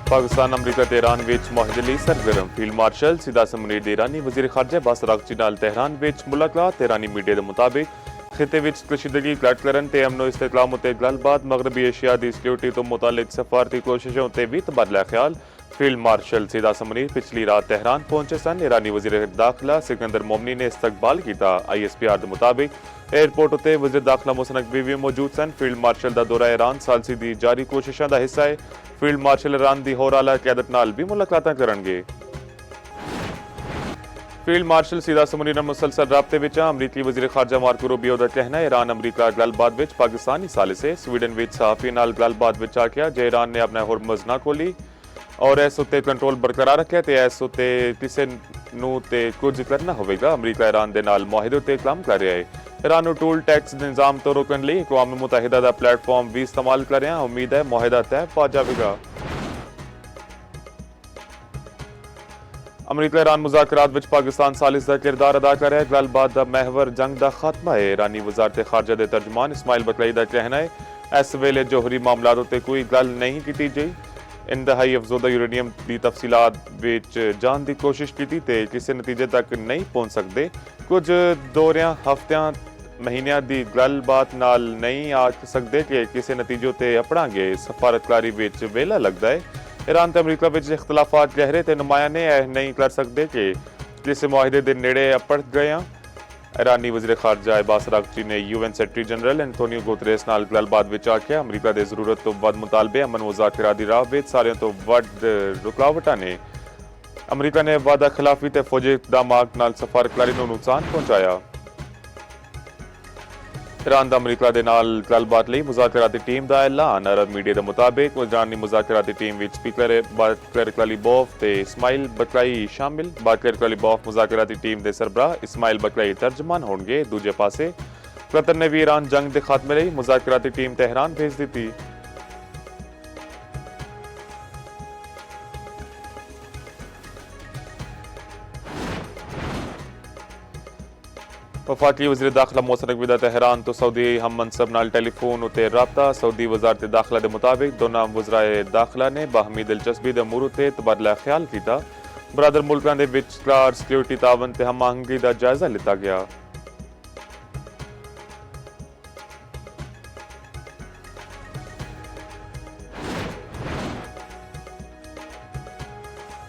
पाकिस्तान अमरीका ते ईरान विच मुआहदे लई सरगर्म field marshal सिदासम Munir दी ईरानी वजीर खारजा अब्बास अरागची नाल तेहरान विच मुलाकात। ईरानी मीडिया दे मुताबिक खिते विच कशीदगी घट करन ते अमनो इस्तेकलाम उत्ते गलबात, मगरबी एशिया दी सिक्योरिटी तो मुतालिक सफारती कोशिशों उत्ते भी तबादला ख्याल। फील्ड मार्शल सिदासम मुनीर पिछली रात तेहरान पहुंचे सन। ईरानी वजीर दाखिला सिकंदर मोमनी ने इस्तकबाल किया। ISPR के मुताबिक एयरपोर्ट उत्ते वजीर दाखिला मोहसिन नकवी भी मौजूद सन। फील्ड मार्शल दा दौरा ईरान सालसी दी जारी कोशिशों का हिस्सा है। फील्ड मार्शल ईरान दी होर आला क़यादत नाल भी मुलाकातां करनगे। फील्ड मार्शल सिदासम मुनीर मुसलसल राबते विच अमरीकी वजीर खारजा मार्को रूबियो दा कहना है ईरान अमरीका गलबात विच पाकिस्तानी सालिसे स्वीडन विच सहाफी नाल गलबात विच आख्या जे ईरान ने अपना हुरमुज़ ना खोली और इस उत्ते कंट्रोल बरकरार रखा ते इस उत्ते किसी नूं ते कुछ करना होवेगा। अमरीका ईरान दे नाल मुआहदे उत्ते काम कर रहा है। ईरान टूल टैक्स निज़ाम तो रोकने लई अक़वाम मुत्तहिदा दा प्लेटफॉर्म भी इस्तेमाल कर रहा। उम्मीद है मुआहदा तय पा जाएगा। अमरीका ईरान मुज़ाकरात विच पाकिस्तान सालिस का किरदार अदा कर रहा है। गलबात दा महवर जंग दा खात्मा है। ईरानी वज़ारत खारजा दे तर्जमान इस्माइल बकई दा कहना है इस वेले जोहरी मामलात उत्ते कोई गल नहीं की गई। इंतहाई अफजोदा यूरेनियम की तफसीलात विच जान की कोशिश की ते किसी नतीजे तक नहीं पहुंच सकते। कुछ दौरियां हफ्तियां महीनों की गलबात नाल नहीं आ सकते कि किसी नतीजे ते अपनांगे। सफारतकारी विच वेला लगता है। ईरान ते अमरीका विच इख्तलाफात गहरे ते नुमाया ने नहीं कर सकते कि किसी मुआहदे दे नेड़े अपड़ गए हैं। ईरानी वज़ीर खारजा अब्बास अरागची ने UN secretary general Antonio Guterres नाल गलबात विच आख्या अमरीका दे जरूरत तो वध मुतालबे अमन मुज़ाकरात दी राह विच सारे तो वध रुकावटां ने। अमरीका ने वादा खिलाफी ते फौजी इक़दामात नाल सफारतकारी नूं नुकसान पहुंचाया। ईरान दा अमरीका दे नाल गलबात लई मुज़ाकराती टीम दा ऐलान। अरब मीडिया दे मुताबिक ईरानी मुज़ाकराती टीम विच स्पीकर बाकर कलीबोफ ते इस्माइल बकई शामिल। बाकर कलीबोफ मुज़ाकराती टीम दे सरबराह, इस्माइल बकई तर्जमान होणगे। दूजे पासे कतर ने भी ईरान जंग दे खात्मे लई मुज़ाकराती टीम तेहरान भेज दी। वफाकी वज़ीर दाखिला मोहसिन नकवी दा तेहरान तो सऊदी हम मनसब नाल टेलीफोन उत्ते राबता। सऊदी वज़ारत दाखिला के मुताबिक दोनों वज़राए दाखिला ने बाहमी दिलचस्पी के अमूर उत्ते तबादला ख्याल किया। बरादर मुल्कां दे विचकार सिक्योरिटी तावन ते हम आहंगी का जायजा लिता गया।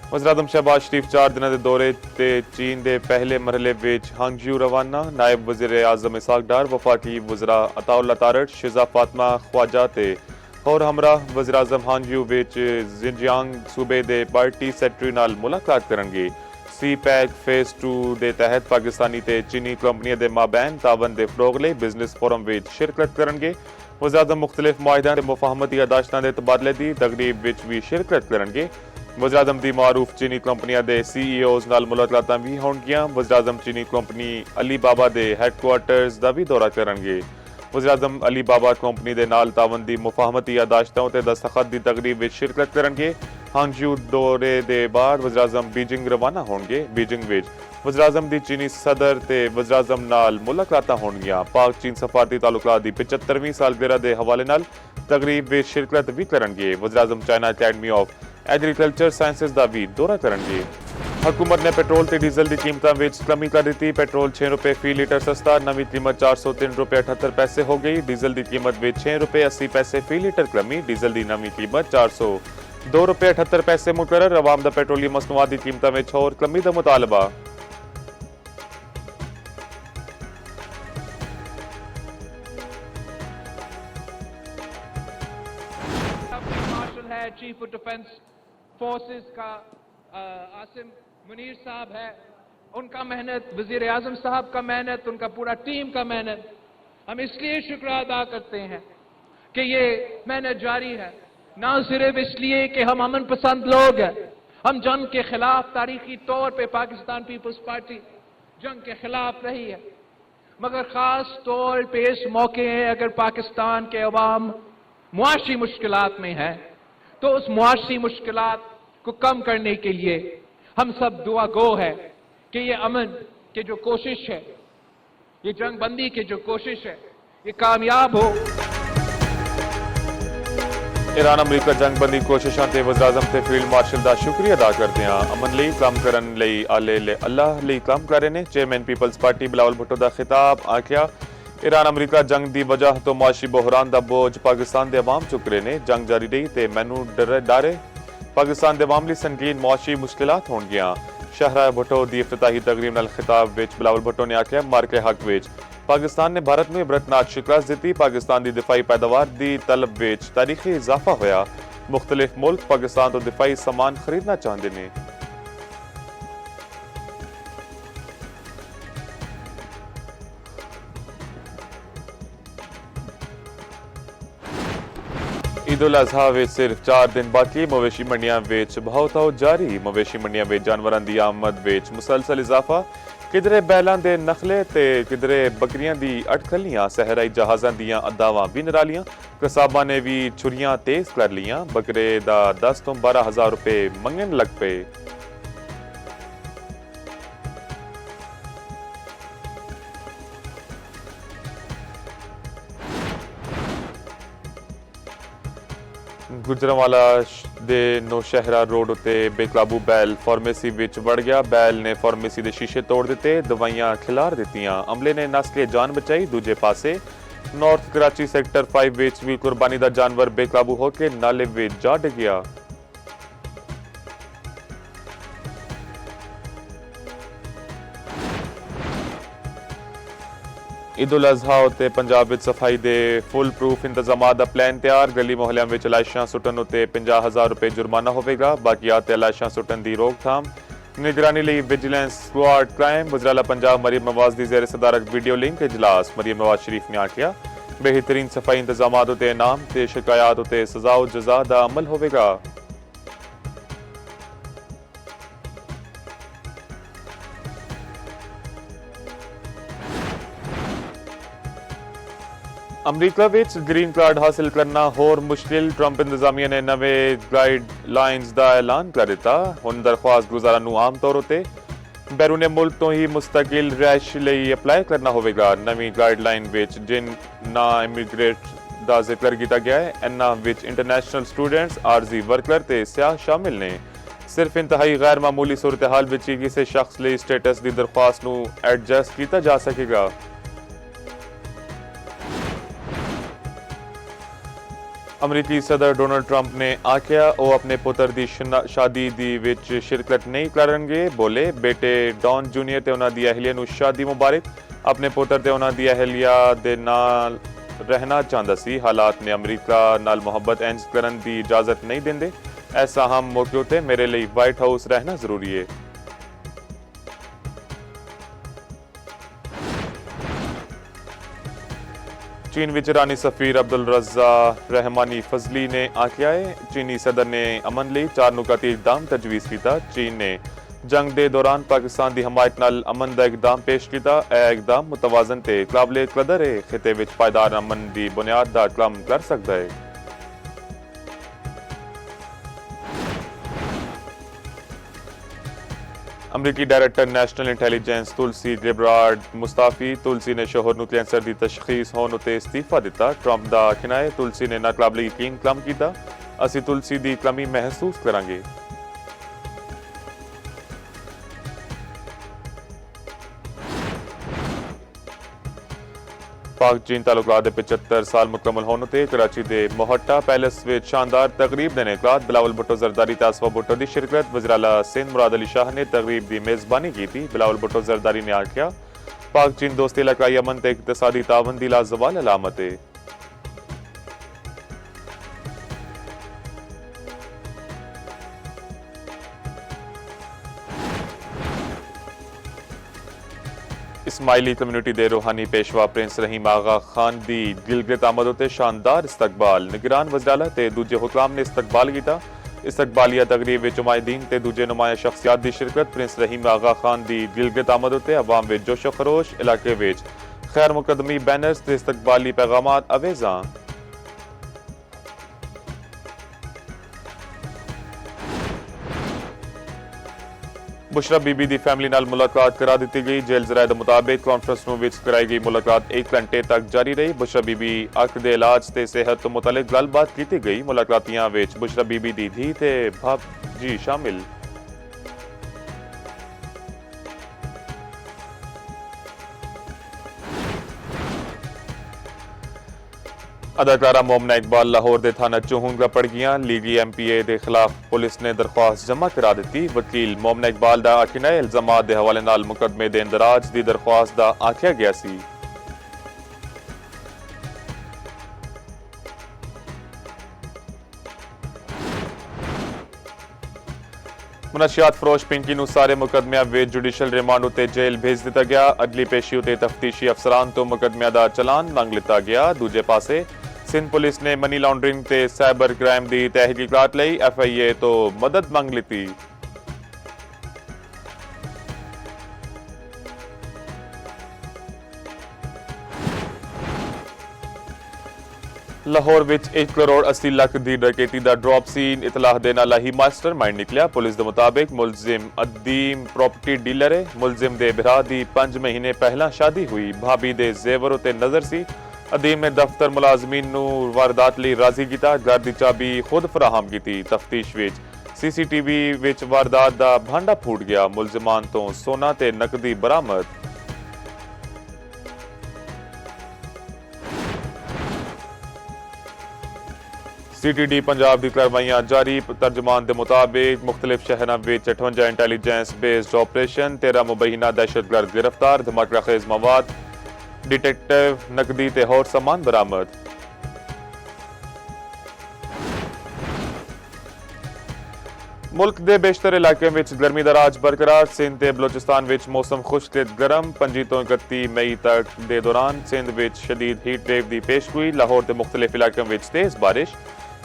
वज़ीर-ए-आज़म शहबाज शरीफ 4 दिनों के दौरे ते चीन के पहले मरहले विच हांगझू रवाना। नायब वज़ीर-ए-आज़म इसहाक डार, वफाकी वज़रा अताउल्लाह तारड़, शिजा फातिमा ख्वाजा ते होर हमरा वज़ीर-ए-आज़म हांगझू विच जिनजियांग सूबे के पार्टी सैकटरी नाल मुलाकात करनगे। CPEC फेज़ 2 के तहत पाकिस्तानी ते चीनी कंपनियों के माबैन तावन के फरोग लई बिजनेस फोरम विच शिरकत करनगे। वज़ीर-ए-आज़म मुख्तलिफ मुआहिदां ते मुफाहमती यादाश्तां के तबादले की तकरीब विच भी शिरकत करनगे। वज़ीर-ए-आज़म दी मारूफ चीनी कंपनियां दे CEOs नाल मुलाकातां भी होणगियां। वज़ीर-ए-आज़म चीनी कंपनी अली बाबा दे हैडक्वार्टर्स दा भी दौरा करनगे। वज़ीर-ए-आज़म अली बाबा कंपनी दे नाल तावन दी मुफाहमती यादाश्तां ते दस्तखत दी तकरीब विच शिरकत करनगे। हांगझू दौरे दे बाद वज़ीर-ए-आज़म बीजिंग रवाना होणगे। बीजिंग विच वज़ीर-ए-आज़म दी चीनी सदर ते वज़ीर-ए-आज़म नाल मुलाकातां होणगियां। पाक चीन सफारती ताल्लुकात दी 75वीं सालगिरह दे हवाले नाल तकरीब विच शिरकत भी करनगे। वज़ीर-ए-आज़म China academy of agriculture sciences का भी दौरा करनगे। हुकूमत ने पेट्रोल ते डीजल की कीमतों में कमी कर दी। पेट्रोल 6 रुपए फी लीटर सस्ता, नवी कीमत 403 रुपए 78 पैसे हो गई। डीजल की कीमत में 6 रुपए 80 पैसे फी लीटर कमी। डीजल की नवी कीमत 402 रुपए 78 पैसे मुकर्रर। अवाम दा पेट्रोलियम मसनूआत की कीमतों में होर कमी का मुतालबा। चीफ ऑफ डिफेंस फोर्सेस का आसिम मुनीर साहब है, उनका मेहनत, वजीर आजम साहब का मेहनत, उनका पूरा टीम का मेहनत, हम इसलिए शुक्र अदा करते हैं कि ये मेहनत जारी है। ना सिर्फ इसलिए कि हम अमन पसंद लोग हैं, हम जंग के खिलाफ तारीखी तौर पे पाकिस्तान पीपल्स पार्टी जंग के खिलाफ रही है, मगर खास तौर पे इस मौके अगर पाकिस्तान के अवाम मुआशी मुश्किलात में है तो उस मुआशी मुश्किलात को कम करने के लिए हम सब दुआ गो है कि ये अमन की जो कोशिश है, ये जंग बंदी की जो कोशिश है, ये कामयाब हो। ईरान अमरीका जंगबंदी कोशिशों ते वज़ीर आज़म ते फील्ड मार्शल का शुक्रिया अदा करते हैं। अमन लई काम करन लई आले ले अल्लाह लई काम कर रहे ने। Chairman people's party Bilawal Bhutto का खिताब आख्या ईरान अमरीका जंग की वजह तो मुआशी बहरान का बोझ पाकिस्तान के अवाम चुक रहे ने। जंग जारी रही तो मैनू डारे पाकिस्तान के अवाम लई संगीन मुआशी मुश्किलात होणगियां। शाहरा भुट्टो की इफ्तिताही तकरीब नाल खिताब विच बिलावल भुट्टो ने आख्या मार्के हक विच पाकिस्तान ने भारत में इबरतनाक शिकस्त दी। पाकिस्तान की दिफाई पैदावार की तलब विच तारीखी इजाफा होया। मुख्तलिफ मुल्क पाकिस्तान तो दिफाई सामान खरीदना चाहते हैं। ईद उल अजहा विच सिर्फ 4 दिन बाकी। मवेशी मंडियां विच भाव-ताव जारी। मवेशी मंडियां विच जानवरां दी आमद विच मुसलसल इजाफा। किधरे बैलां दे नखले ते किधरे बकरियां दी अटखलियां। सहराई जहाजां दियां अदावां भी निरालियां। कसाबां ने भी छुरियां तेज कर लियां। बकरे दा 10 तो 12 हज़ार रुपए मंगन लग पे। गुजरांवाला दे नौशहरा रोड उत्ते बेकाबू बैल फार्मेसी विच वड़ गया। बैल ने फार्मेसी दे शीशे तोड़ दिते, दवाइयां खिलार दित्तियां। अमले ने नस के जान बचाई। दूजे पासे नॉर्थ कराची सेक्टर 5 विच भी कुर्बानी दा जानवर बेकाबू होके नाले विच जा डिग्या। ईद उल अजहा उत्ते पंजाब विच सफाई दे फुल प्रूफ इंतजामात दा प्लान तैयार। गली मोहल्लियां विच लाशां सुट्टन उत्ते 50,000 रुपए जुर्माना होवेगा। बाकियात ते लाशां सुट्टन दी रोकथाम। निगरानी लई विजिलेंस स्क्वाड क्राइम। वज़ीर आला पंजाब मरीम नवाज दी ज़ेर सदारत वीडियो लिंक इजलास। मरीम नवाज शरीफ ने आख्या बेहतरीन सफाई इंतजामात उत्ते इनाम ते शिकायत उत्ते सजा व जजा दा अमल होवेगा। अमरीका विच ग्रीन कार्ड हासिल करना होर मुश्किल। ट्रंप इंतजामिया ने नवे गाइडलाइंस का ऐलान कर दिता। हुण दरख्वास्त गुजारां नूं आम तौर उत्ते बैरूने मुल्क तो ही मुस्तकिल रैश लई अप्लाई करना होवेगा। नवी गाइडलाइन विच जिन ना इमिग्रेट का जिक्र किया गया है इन्हां विच इंटरनेशनल स्टूडेंट्स, आरजी वर्कर ते सियाह शामिल ने। सिर्फ इंतहाई गैर मामूली सूरत हाल विच ही किसी शख्स लई स्टेटस की दरख्वास्त नूं एडजस्ट किया जा सकेगा। अमरीकी सदर डोनाल्ड ट्रंप ने आख्या वो अपने पुत्र की शादी दी विच शिरकत नहीं करनगे। बोले बेटे डॉन जूनियर ते उन्हां दी अहलिया नूं शादी मुबारक। अपने पुत्र ते उन्हां दी अहलिया दे नाल रहना चाहता सी। हालात ने अमरीका नाल मुहब्बत इंज करन दी इजाजत नहीं देंदे। ऐसा हम मौके उत्ते मेरे लिए व्हाइट हाउस रहना जरूरी है। चीन विच ईरानी सफीर अब्दुल रज़्ज़ा रहमानी फजली ने आख्या है चीनी सदर ने अमन लई 4 नुकाती इकदाम तजवीज़ किया। चीन ने जंग के दौरान पाकिस्तान की हमायत नाल अमन का इकदाम पेश किया। यह इकदाम मुतवाजन ते काबिले कदर है। खिते विच पायदार अमन की बुनियाद का काम कर सकता है। अमरीकी डायरेक्टर नेशनल इंटेलिजेंस तुलसी गेबरार्ड मुस्ताफी। तुलसी ने शोहर नूं कैंसर की तशखीस होने उत्ते इस्तीफा दिता। ट्रंप का आखना है तुलसी ने नाकाबिल यकीन काम किया। असीं तुलसी की कमी महसूस करांगे। पाक चीन तालुकात 75 साल मुकम्मल होने ते कराची के मोहट्टा पैलेस विच शानदार तकरीब दे इनेकाद। बिलावल भुट्टो जरदारी ते आसफा भुट्टो की शिरकत। वज़ीर आला सिंध मुराद अली शाह ने तकरीब की मेजबानी की थी। बिलावल भुट्टो जरदारी ने आख्या पाक चीन दोस्ती इलाकाई अमन ते इक़्तिसादी तावन दी लाजवाल अलामत है। इस्माइली कम्युनिटी दे रूहानी पेशवा प्रिंस रहीम आगा खान दी गिलगित आमद उत्ते शानदार इस्तकबाल। निगरान वज़ीर आला ते दूजे हुकाम ने इस्तकबाल किया। इस्तकबालिया तकरीब विच नुमाइंदीन ते दूजे नुमाया शख्सियात की शिरकत। प्रिंस रहीम आगा खान की गिलगित आमद उत्ते अवाम विच जोशो खरोश। इलाके विच खैर मुकदमी बैनर्स ते इस्तकबाली पैगामात अवेज़ां। बुशरा बीबी की फैमिली नाल मुलाकात करा दी गई। जेल जराए के मुताबिक कॉन्फ्रेंस रूम विच कराई गई मुलाकात 1 घंटे तक जारी रही। बुशरा बीबी अख के इलाज ते सेहत तो मुतलिक गलबात की गई। मुलाकातियां विच बुशरा बीबी की धी ते भाजी शामिल। अदाकारा मोमना इकबाल लाहौर के थाना चूहूंगा पड़ गया। लीगी MPA के खिलाफ पुलिस ने दरख्वास्त जमा करा दी। वकील मोमना इकबाल का आखिना इल्जामात के हवाले नाल मुकदमे के इंदराज की दरख्वास्त का आख्या गया सी। मनशियात फरोश पिंकी नूं सारे मुकदमियां विच जुडिशल रिमांड उत्ते जेल भेज दिता गया। अगली पेशी उत्ते तफ्तीशी अफसरान तो मुकदमियां दा चलान मंग लिता गया। दूजे पासे सिंध पुलिस ने मनी लॉन्ड्रिंग ते साइबर क्राइम की तहकीकात लई FIA तो मदद मंग ली। लाहौर विच 1 करोड़ 80 लाख की डकैती का ड्रॉप सीन इतलाह देने वाला ही मास्टर माइंड निकलिया। पुलिस के मुताबिक मुलजिम अदीम प्रॉपर्टी डीलर है। मुलजिम दे बिरा दी 5 महीने पहला शादी हुई। भाभी दे जेवर उत्ते नजर सी। अदीम ने दफ्तर मुलाजमीन नूं वारदात लई राजी किया। घर की चाबी खुद फराहम की। तफ्तीश विच CCTV विच वारदात का भांडा फूट गया। मुलजिमान तो सोना ते नकदी बरामद। CTD पंजाब की कार्रवाइयां जारी। तर्जमान के मुताबिक मुख्तलिफ शहरों में 58 इंटेलीजेंस बेस्ड ऑपरेशन, 13 मुबैना दहशतगर्द गिरफ्तार, धमाका खेज मवाद, डिटेक्टिव नकदी ते होर सामान बरामद। मुल्क के बेशतर इलाके में गर्मी का राज बरकरार। सिंध ते बलोचिस्तान विच मौसम खुश्क ते गर्म। 25 तो 31 मई तक के दौरान सिंध विच शदीद हीट वेव की पेशगोई। लाहौर के मुख्तलिफ इलाकों में तेज बारिश।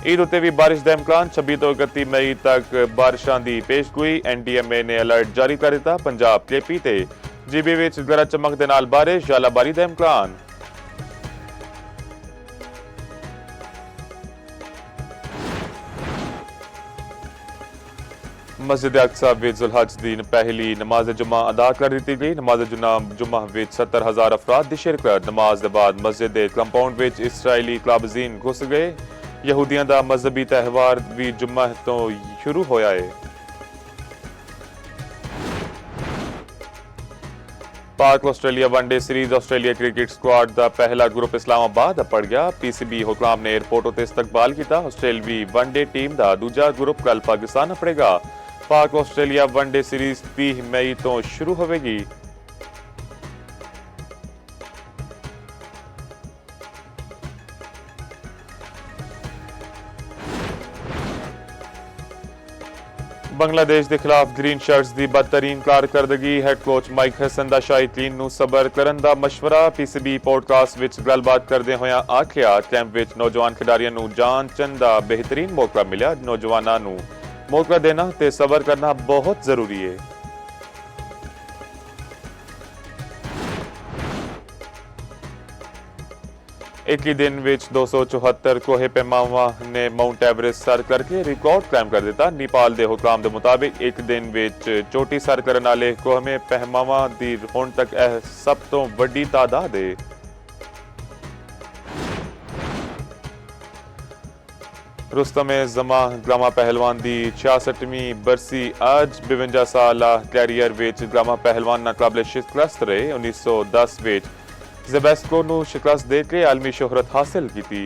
ईद उत्ते भी बारिश का इम्कान। 26 तो 31 मई तक बारिशों की पेशगोई। NDMA ने अलर्ट जारी कर दिता। पंजाब KP ते GB विच गरज चमक दे नाल बारिश, जालाबारी का इम्कान। मस्जिद अक्सा विच जुलहज की पहली नमाज जुमा अदा कर दी गई। नमाज जुमा विच 70,000 अफराद की शिरकत। नमाज के बाद मस्जिद के कंपाउंड विच इसराइली क्लबजीन घुस गए। यहूदियों का मजहबी त्यौहार भी जुम्मा तो शुरू होया है। पाक Australia one day series Australia cricket squad का पहला ग्रुप इस्लामाबाद पड़ गया। PCB हुकाम ने एयरपोर्ट उत्ते इस्तकबाल किया। ऑस्ट्रेलवी वनडे टीम का दूजा ग्रुप कल पाकिस्तान पड़ेगा। पाक ऑस्ट्रेलिया वनडे सीरीज 30 मई तो शुरू होगी। बांग्लादेश के खिलाफ ग्रीन शर्ट्स की बदतरीन कारकरदगी। हैड कोच माइक हसन का शायकीन नूं सबर करन दा मशवरा। PCB पॉडकास्ट विच गलबात करदे होया आखिया कैंप विच नौजवान खिडारियों नूं जांचन दा बेहतरीन मौका मिला। नौजवानों नूं मौका देना ते सबर करना बहुत जरूरी है। एक ही दिन विच 274 कोहे पैमावा ने माउंट एवरेस्ट सर करके रिकॉर्ड कायम कर दिता। नेपाल के हुकाम के मुताबिक एक दिन विच चोटी सर करने वाले कोहे पैमावा की हुण तक सब तो वड्डी तादाद है। रुस्तम जमा ग्रामा पहलवान की 66वीं बरसी अज। 52 साल कैरियर विच ग्रामा पहलवान नाकाबिले शिकस्त रहे। 1910 विच ज़ेबेस्को नूं शिकस्त दे के आलमी शोहरत हासिल की।